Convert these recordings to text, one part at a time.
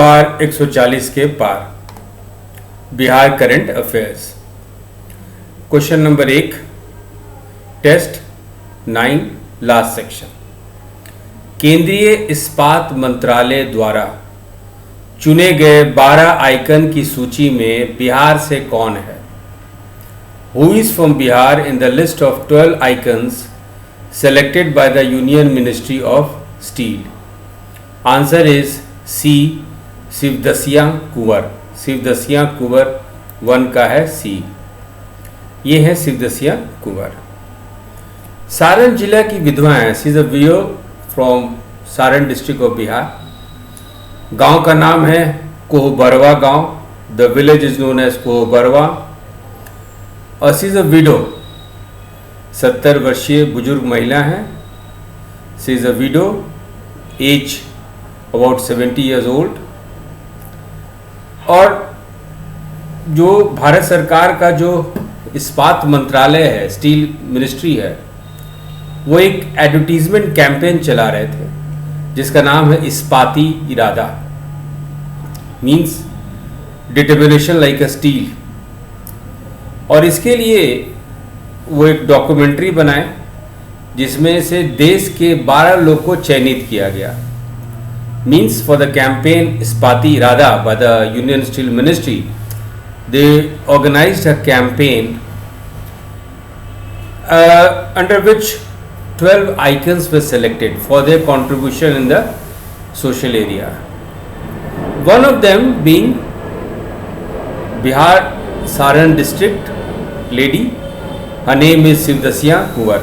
पार 140 के पार Bihar current affairs. Question number 1, test 9 last section. केंद्रीय इस्पात मंत्रालय द्वारा चुने गए 12 आइकन की सूची में बिहार से कौन है? Who is from Bihar in the list of 12 icons selected by the Union Ministry of Steel? Answer is C. शिवदसिया कुंवर। शिवदसिया कुंवर 1 का है C। ये है शिवदसिया कुंवर। सारण जिला की विधवाएं, she is a widow from Saran district of Bihar. गांव का नाम है कोहबरवा गांव। The village is known as Kohbarwa. और शी इज अ विडो, 70 वर्षीय बुजुर्ग महिला है। She is a widow, age about 70 years old. और जो भारत सरकार का जो इस्पात मंत्रालय है, स्टील मिनिस्ट्री है, वो एक एडवर्टीजमेंट कैंपेन चला रहे थे जिसका नाम है इस्पाती इरादा, मींस डिटर्मिनेशन लाइक अ स्टील। और इसके लिए वो एक डॉक्यूमेंट्री बनाए जिसमें से देश के 12 लोग को चयनित किया गया। Means for the campaign Ispati Irada by the Union Steel Ministry, they organized a campaign under which 12 icons were selected for their contribution in the social area. One of them being Bihar Saran district lady. Her name is Shivdasiya Kuwar.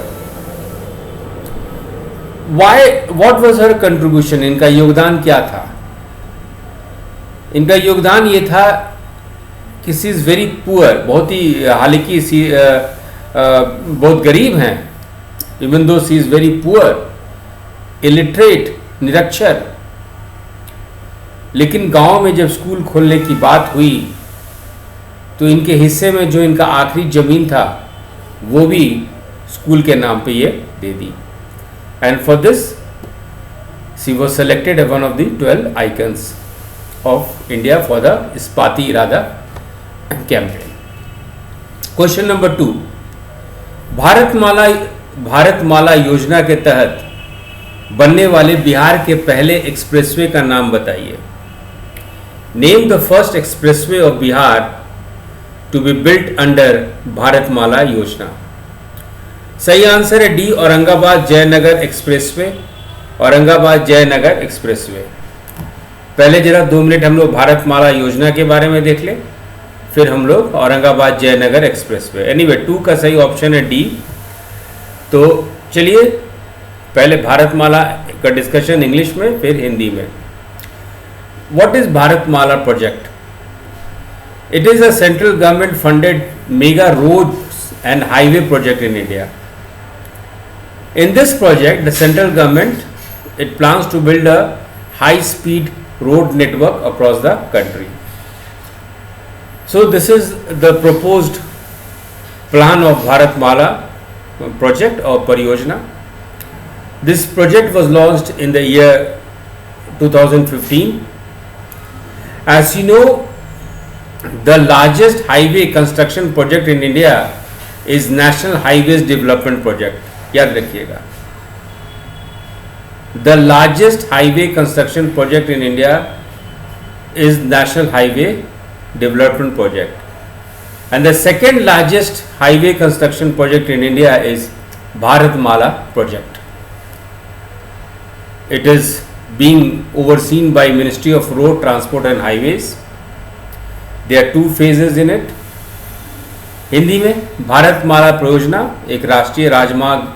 What was her contribution? इनका योगदान क्या था? इनका योगदान ये था कि she is very poor, बहुत ही, हालांकि शी बहुत गरीब हैं, even though she is very poor, illiterate, निरक्षर, लेकिन गांव में जब स्कूल खोलने की बात हुई तो इनके हिस्से में जो इनका आखिरी जमीन था वो भी स्कूल के नाम पे ये दे दी। And for this, she was selected as one of the 12 icons of India for the Ispati Irada campaign. Question number 2, Bharatmala योजना के तहत बनने वाले बिहार के पहले एक्सप्रेसवे का नाम बताइए। Name the first expressway of Bihar to be built under Bharatmala योजना। सही आंसर है D, Aurangabad Jaynagar expressway. Aurangabad Jaynagar expressway. पहले जरा 2 मिनट हम लोग भारतमाला योजना के बारे में देख लें, फिर हम लोग औरंगाबाद जयनगर एक्सप्रेसवे। एनीवे 2 का सही ऑप्शन है डी। तो चलिए पहले भारतमाला का डिस्कशन इंग्लिश में, फिर हिंदी में। What is Bharatmala project? It is a central government funded mega roads and highway project in India. In this project, the central government, it plans to build a high-speed road network across the country. So this is the proposed plan of Bharatmala project or Pariyojana. This project was launched in the year 2015. As you know, the largest highway construction project in India is National Highways Development Project. याद रखिएगा, the largest highway construction project in India is national highway development project and the second largest highway construction project in India is Bharatmala project. It is being overseen by ministry of road transport and highways. There are 2 phases in it. Hindi में भारतमाला परियोजना एक राष्ट्रीय राजमार्ग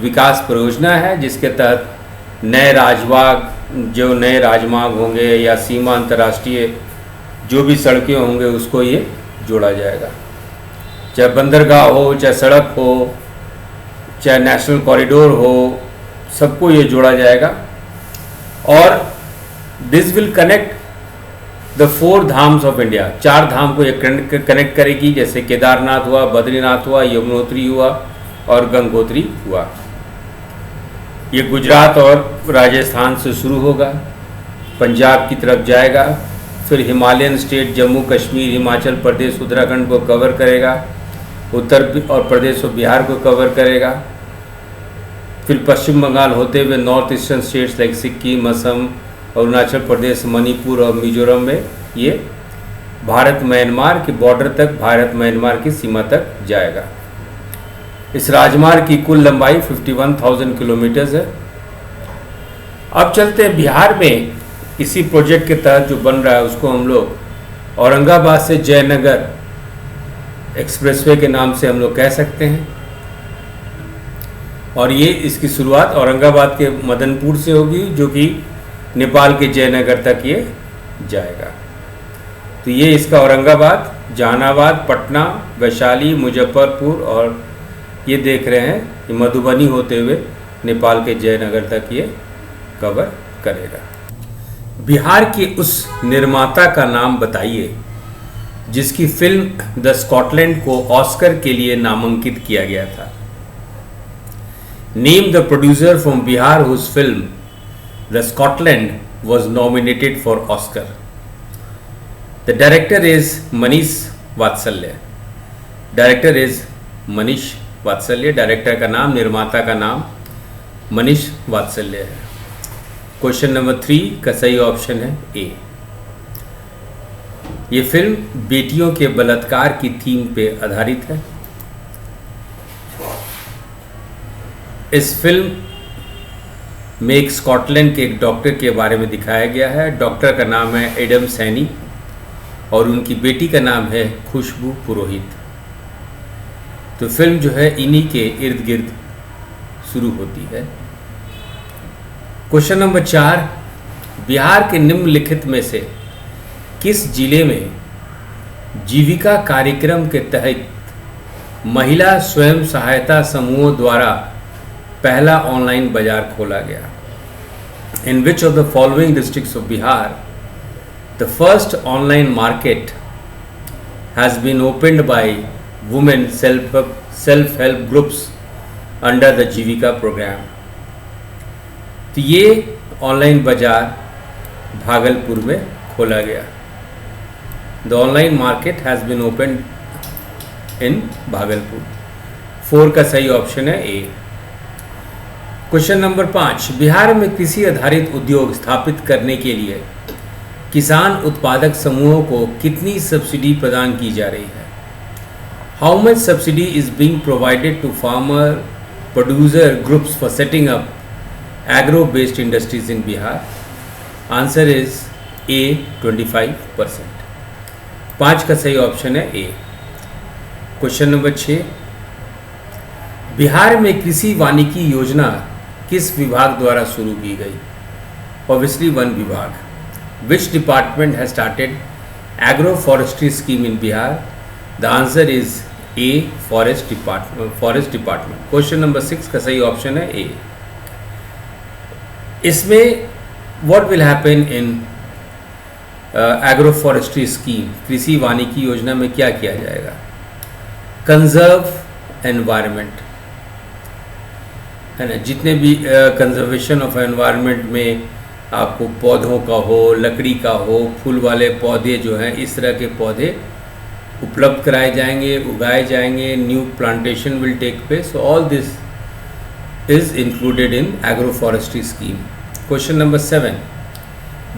विकास परियोजना है जिसके तहत नए राजमार्ग होंगे या सीमा अंतर्राष्ट्रीय जो भी सड़कें होंगे उसको ये जोड़ा जाएगा, चाहे बंदरगाह हो, चाहे सड़क हो, चाहे नेशनल कॉरिडोर हो, सबको ये जोड़ा जाएगा. और this will connect the 4 dhams of India. 4 धाम को ये कनेक्ट करेगी, जैसे केदारनाथ हुआ, बद्रीनाथ हुआ, यमुनोत्री हुआ और गंगोत्री हुआ. ये गुजरात और राजस्थान से शुरू होगा पंजाब की तरफ जाएगा, फिर हिमालयन स्टेट जम्मू कश्मीर, हिमाचल प्रदेश, उत्तराखंड को कवर करेगा, उत्तर और प्रदेश और बिहार को कवर करेगा, फिर पश्चिम बंगाल होते हुए north eastern states like Sikkim, Assam, Arunachal Pradesh, Manipur और मिजोरम में ये भारत म्यांमार के बॉर्डर तक, भारत म्यांमार की सीमा तक जाएगा। इस राजमार्ग की कुल लंबाई 51,000 किलोमीटर है। अब चलते हैं बिहार में। इसी प्रोजेक्ट के तहत जो बन रहा है उसको हम लोग औरंगाबाद से जयनगर एक्सप्रेसवे के नाम से हम लोग कह सकते हैं। और ये इसकी शुरुआत औरंगाबाद के मदनपुर से होगी, जो कि नेपाल के जयनगर तक ये जाएगा। तो ये इसका औरंगाबाद, जहानाबाद, पटना, वैशाली, मुजफ्फरपुर और ये देख रहे हैं ये मधुबनी होते हुए नेपाल के जयनगर तक ये कवर करेगा। बिहार के उस निर्माता का नाम बताइए जिसकी फिल्म द स्कॉटलैंड को ऑस्कर के लिए नामांकित किया गया था। Name the producer from Bihar whose film the Scotland was nominated for Oscar. The director is Manish Vatsalya. Director is Manish Vatsalya. Director का नाम, निर्माता का नाम मनीष वात्सल्य है। क्वेश्चन नंबर 3 का सही ऑप्शन है ए। ये फिल्म बेटियों के बलात्कार की थीम पे आधारित है। इस फिल्म में एक स्कॉटलैंड के एक डॉक्टर के बारे में दिखाया गया है। डॉक्टर का नाम है एडम सैनी और उनकी बेटी का नाम है खुशबू पुरोहित। तो फिल्म जो है इन्हीं के इर्द गिर्द शुरू होती है। क्वेश्चन नंबर 4, बिहार के निम्नलिखित में से किस जिले में जीविका कार्यक्रम के तहत महिला स्वयं सहायता समूहों द्वारा पहला ऑनलाइन बाजार खोला गया? In which of the following districts of Bihar the first online market has been opened by women self help groups under the Jeevika programme? तो ये ऑनलाइन बाजार भागलपुर में खोला गया। The online market has been opened in Bhagalpur. 4 का सही ऑप्शन है ए। Question number 5, Bihar में कृषि आधारित उद्योग स्थापित करने के लिए किसान उत्पादक समूहों को कितनी सब्सिडी प्रदान की जा रही है? How much subsidy is being provided to farmer producer groups for setting up agro-based industries in Bihar? Answer is A, 25%. 5 का सही ऑप्शन है ए। क्वेश्चन नंबर 6, बिहार में कृषि वानिकी योजना किस विभाग द्वारा शुरू की गई? ऑब्वियसली वन विभाग। Which department has started agro forestry scheme in Bihar? The answer is a, forest department. Question number 6 का सही ऑप्शन है ए। इसमें what will happen in agro forestry scheme, कृषि वानिकी योजना में क्या किया जाएगा? कंजर्व एनवायरनमेंट, है ना। जितने भी कंजर्वेशन ऑफ एनवायरनमेंट में आपको पौधों का हो, लकड़ी का हो, फूल वाले पौधे जो हैं, इस तरह के पौधे उपलब्ध कराए जाएंगे, उगाए जाएंगे। New plantation will take place. All this is included in agro forestry scheme. Question number 7,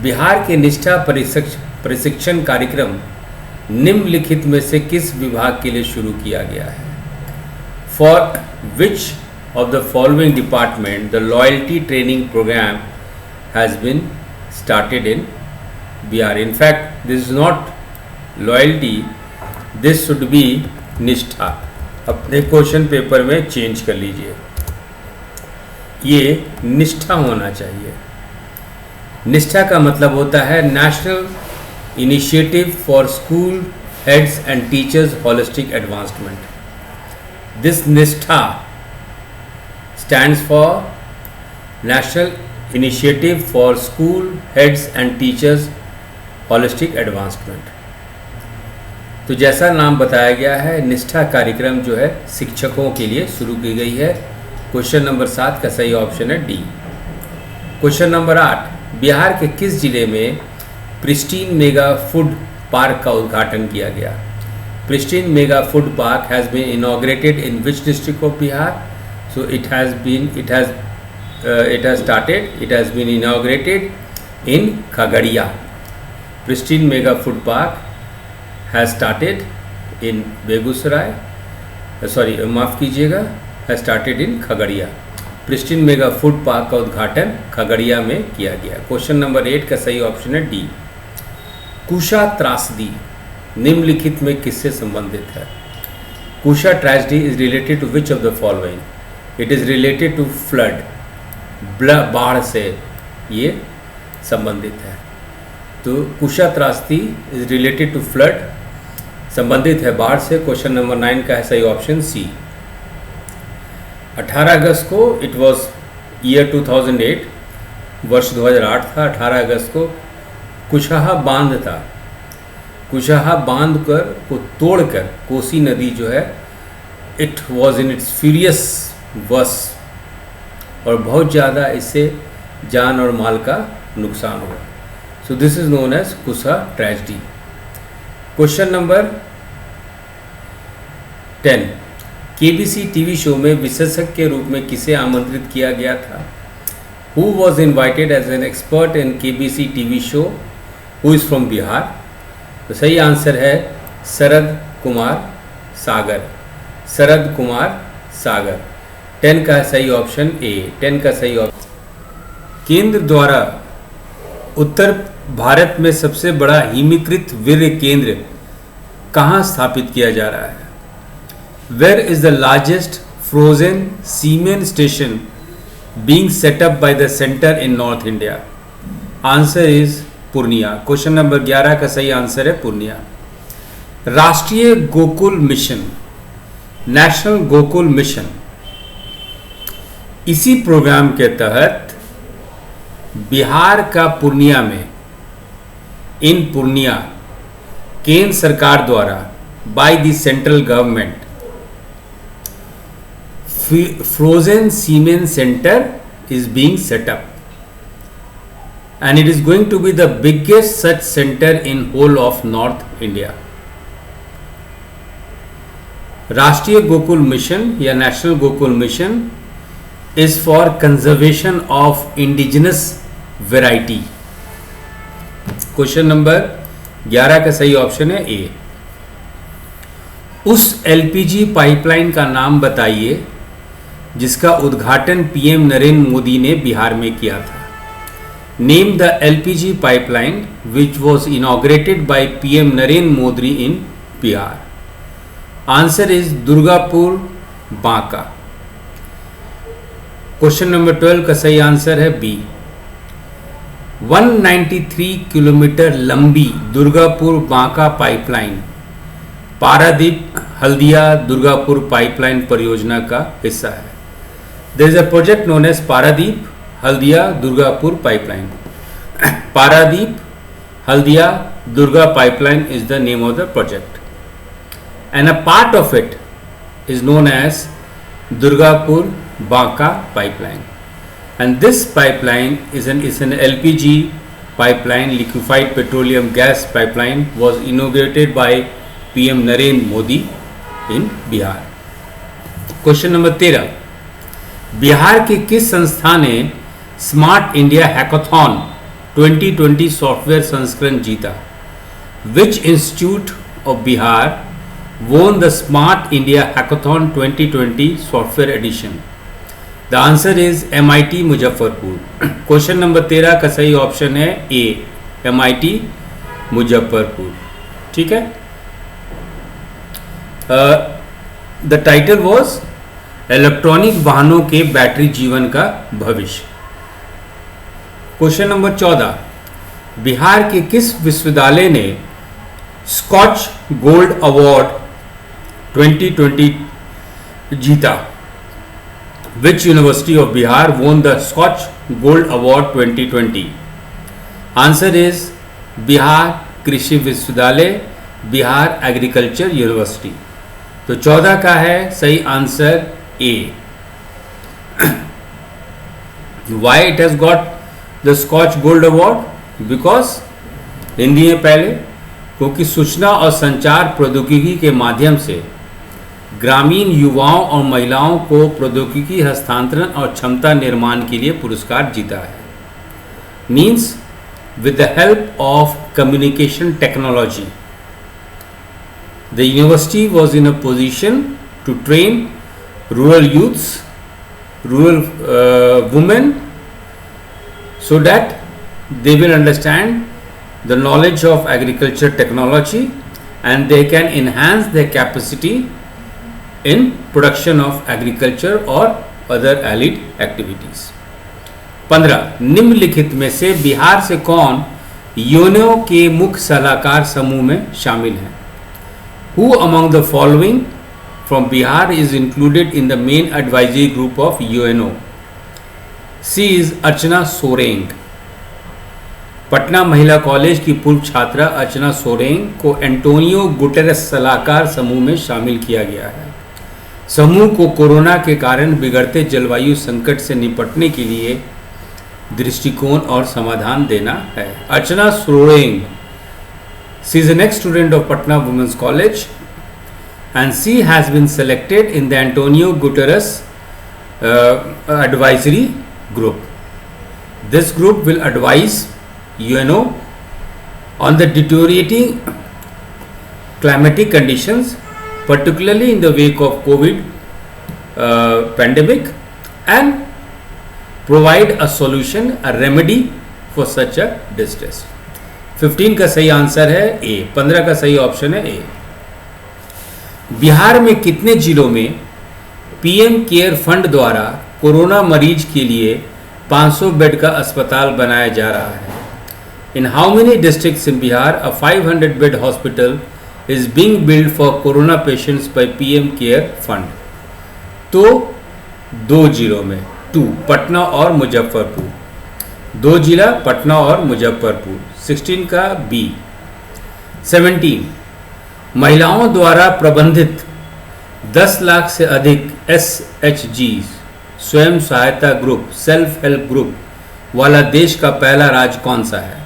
Bihar के निष्ठा प्रशिक्षण कार्यक्रम निम्नलिखित में से किस विभाग के लिए शुरू किया गया है? For which of the following department the loyalty training program has been started in Bihar? In fact this is not loyalty, this should be Nishtha. अपने क्वेश्चन पेपर में चेंज कर लीजिए, ये निष्ठा होना चाहिए। निष्ठा का मतलब होता है national initiative for school heads and teachers holistic advancement. This Nishtha stands for national initiative for school heads and teachers holistic advancement. तो जैसा नाम बताया गया है, निष्ठा कार्यक्रम जो है शिक्षकों के लिए शुरू की गई है। क्वेश्चन नंबर 7 का सही ऑप्शन है डी। क्वेश्चन नंबर 8, बिहार के किस जिले में प्रिस्टीन मेगा फूड पार्क का उद्घाटन किया गया? Pristine mega food park has been inaugurated in which district of Bihar? So it has been inaugurated in Khagaria. Pristine mega food park has started in Begusarai, माफ़ कीजिएगा, has started in Khagaria. Pristine mega food park का उद्घाटन खगड़िया में किया गया. Question number 8 का सही option है डी. कुशा त्रासदी निम्नलिखित में किससे संबंधित है? Kusha tragedy is related to which of the following? It is related to flood, बाढ़ से ये संबंधित है. तो कुशा त्रासदी इज रिलेटेड टू फ्लड, संबंधित है बाढ़ से. क्वेश्चन नंबर 9 का है सही ऑप्शन सी. 18 अगस्त को, इट वॉज ईयर 2008, वर्ष 2008 था. 18 अगस्त को कुशहा बांध था. कुशहा बांध को तोड़कर कोसी नदी जो है, it was in its furious worse, और बहुत ज़्यादा इससे जान और माल का नुकसान हुआ. So this is known as Kusha tragedy. Question number 10. KBC TV show में विशेषज्ञ के रूप में किसे आमंत्रित किया गया था? Who was invited as an expert in KBC TV show who is from Bihar? तो सही आंसर है शरद कुमार सागर. शरद कुमार सागर. 10 का सही ऑप्शन ए. 10 का सही ऑप्शन. केंद्र द्वारा उत्तर भारत में सबसे बड़ा हिमीकृत वीर्य केंद्र कहाँ स्थापित किया जा रहा है? Where is the largest frozen semen station being set up by the center in North India? Answer is Purnia. Question number 11 का सही आंसर है पूर्णिया. राष्ट्रीय Gokul mission, national Gokul mission, इसी प्रोग्राम के तहत बिहार का पूर्णिया में, इन पूर्णिया, केंद्र सरकार द्वारा by the central government frozen semen center is being set up, and it is going to be the biggest such center in whole of North India. राष्ट्रीय गोकुल मिशन या national Gokul mission is for conservation of indigenous variety. Question number 11 का सही option है ए. उस LPG pipeline का नाम बताइए जिसका उद्घाटन पीएम नरेंद्र मोदी ने बिहार में किया था. Name the LPG pipeline which was inaugurated by PM Narendra Modi in Bihar. Answer is Durgapur Banka. Question number 12 का सही आंसर है बी. 193 किलोमीटर लंबी दुर्गापुर बांका पाइपलाइन पारादीप हल्दिया दुर्गापुर पाइपलाइन परियोजना का हिस्सा है. There is a project known as Paradeep Haldia Durgapur pipeline. Paradeep Haldia Durga pipeline is the name of the project, and a part of it is known as Durgapur Banka pipeline. And this pipeline is an LPG pipeline, liquefied petroleum gas pipeline, was inaugurated by PM Narendra Modi in Bihar. Question number 13. Bihar के किस संस्था ने smart India hackathon 2020 सॉफ्टवेयर संस्करण जीता? Which institute of Bihar won the Smart India Hackathon 2020 software edition? The answer is MIT Muzaffarpur. Question number 13 का सही option है ए, MIT मुजफ्फरपुर. ठीक है. द टाइटल वॉज इलेक्ट्रॉनिक वाहनों के बैटरी जीवन का भविष्य. Question number 14. बिहार के किस विश्वविद्यालय ने स्कॉच गोल्ड अवार्ड 2020 जीता? Which university of Bihar won the Skoch gold award 2020? Answer is Bihar Krishi Vishwavidyalaya, Bihar agriculture university. तो 14 का है सही answer A. Why it has got the Skoch gold award? Because Hindi में पहले, क्योंकि सूचना और संचार प्रौद्योगिकी के माध्यम से ग्रामीण युवाओं और महिलाओं को प्रौद्योगिकी हस्तांतरण और क्षमता निर्माण के लिए पुरस्कार जीता है. Means with the help of communication technology, the university was in a position to train rural youths, rural women, so that they will understand the knowledge of agriculture technology and they can enhance their capacity in production of agriculture or other allied activities. 15. निम्नलिखित में से बिहार से कौन UNO के मुख्य सलाहकार समूह में शामिल हैं? Who among the following from Bihar is included in the main advisory group of UNO? C is अर्चना सोरेंग. पटना महिला कॉलेज की पूर्व छात्रा अर्चना सोरेंग को एंटोनियो गुटेरेस सलाहकार समूह में शामिल किया गया है. समूह को कोरोना के कारण बिगड़ते जलवायु संकट से निपटने के लिए दृष्टिकोण और समाधान देना है. Archana Soreng, she is an ex-student of Patna Women's College and she has been selected in the Antonio Guterres advisory group. This group will advise UNO on the deteriorating climatic conditions, particularly in the wake of COVID pandemic, and provide a solution, a remedy for such a distress. 15 का सही answer है ए. 15 का सही option है ए. बिहार में कितने जिलों में पीएम केयर फंड द्वारा कोरोना मरीज के लिए 500 बेड का अस्पताल बनाया जा रहा है? In how many districts in Bihar a 500 bed hospital is being build for corona patients by PM care fund? तो 2 जिलों में, 2 पटना और मुजफ्फरपुर. 2 जिला पटना और मुजफ्फरपुर. 16 का बी. 17 महिलाओं द्वारा प्रबंधित 10 लाख से अधिक SHG स्वयं सहायता ग्रुप, सेल्फ हेल्प ग्रुप वाला देश का पहला राज्य कौन सा है?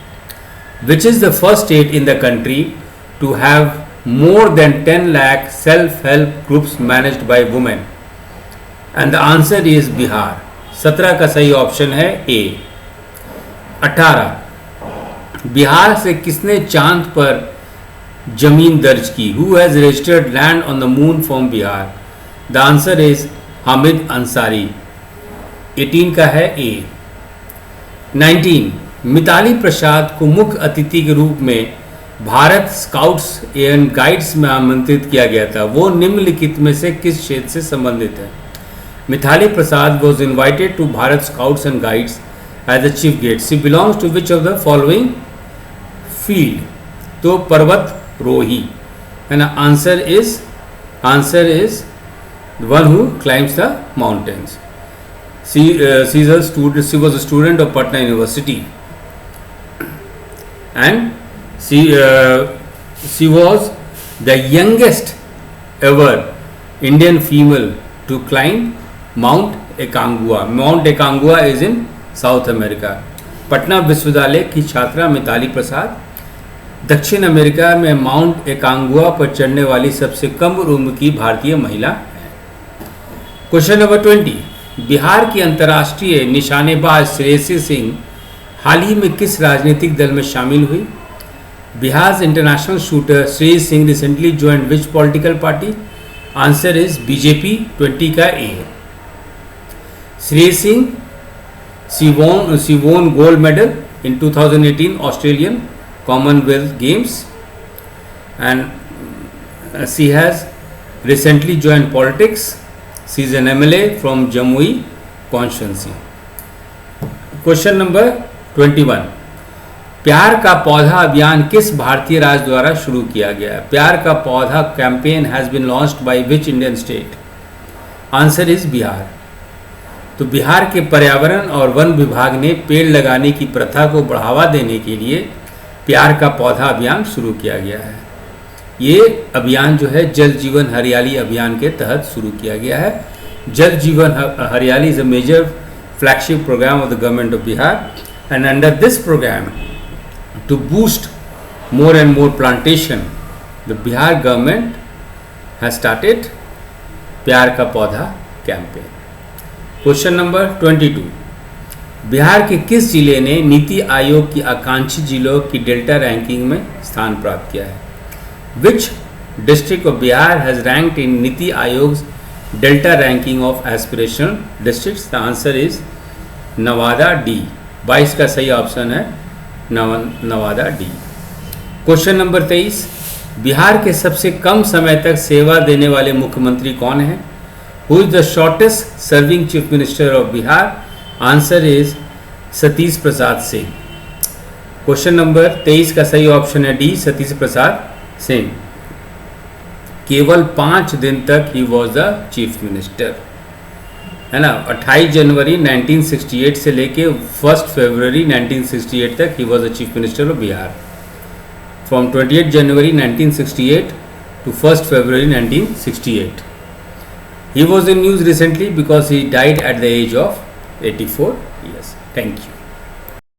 Which is the first state in the country to have more than 10 lakh self help groups managed by women? And the answer is Bihar. 17 का सही ऑप्शन है ए. 18 बिहार से किसने चांद पर जमीन दर्ज की? Who has registered land on the moon from Bihar? The answer is Hamid Ansari. 18 का है ए. 19 मिताली प्रसाद को मुख्य अतिथि के रूप में भारत स्काउट्स एंड गाइड्स में आमंत्रित किया गया था. वो निम्नलिखित में से किस क्षेत्र से संबंधित है? मिताली प्रसाद was invited to Bharat Scouts and Guides as the chief guest. She belongs to which of the following field? तो पर्वतरोही है ना. Answer is the one who climbs the mountains. She was a student of Patna University and she was the youngest ever Indian female to climb Mount Aconcagua. Mount Aconcagua is in South America. Patna विश्वविद्यालय की छात्रा मिताली प्रसाद दक्षिण America में mount एकांगुआ पर चढ़ने वाली सबसे कम उम्र की भारतीय महिला है. क्वेश्चन नंबर 20 बिहार की अंतर्राष्ट्रीय निशानेबाज श्रेयसी सिंह हाल ही में किस राजनीतिक दल में शामिल हुई? Bihar international shooter Shreyasi Singh recently joined which political party? Answer is BJP. 20 का ए. Shreyasi Singh she won gold medal in 2018 Australian Commonwealth Games and she has recently joined politics. She is an MLA from Jamui constituency. Question number 21 प्यार का पौधा अभियान किस भारतीय राज्य द्वारा शुरू किया गया है? प्यार का पौधा campaign has been launched by which Indian state? Answer is Bihar. तो बिहार के पर्यावरण और वन विभाग ने पेड़ लगाने की प्रथा को बढ़ावा देने के लिए प्यार का पौधा अभियान शुरू किया गया है. ये अभियान जो है जल जीवन हरियाली अभियान के तहत शुरू किया गया है. Jal Jeevan Hariyali is a major flagship program of the government of Bihar And under this program, to boost more and more plantation, the Bihar government has started प्यार का पौधा कैंपेन. Question number 22. बिहार के किस जिले ने नीति आयोग की आकांक्षी जिलों की डेल्टा रैंकिंग में स्थान प्राप्त किया है? Which district of Bihar has ranked in NITI Aayog's delta ranking of aspirational districts? The answer is Nawada D. 22 का सही ऑप्शन है Nawada D. Question number 23. Bihar के सबसे कम समय तक सेवा देने वाले मुख्यमंत्री कौन है? Who is the shortest serving chief minister of Bihar? Answer is Satish Prasad Singh. Question number 23 का सही ऑप्शन है डी, सतीश प्रसाद सिंह. केवल 5 दिन तक he was the chief minister, है ना. 28 जनवरी 1968 से लेके 1 फरवरी 1968 तक he was the chief minister of Bihar. From 28 January 1968 to 1 February 1968. He was in news recently because he died at the age of 84 years. Thank you.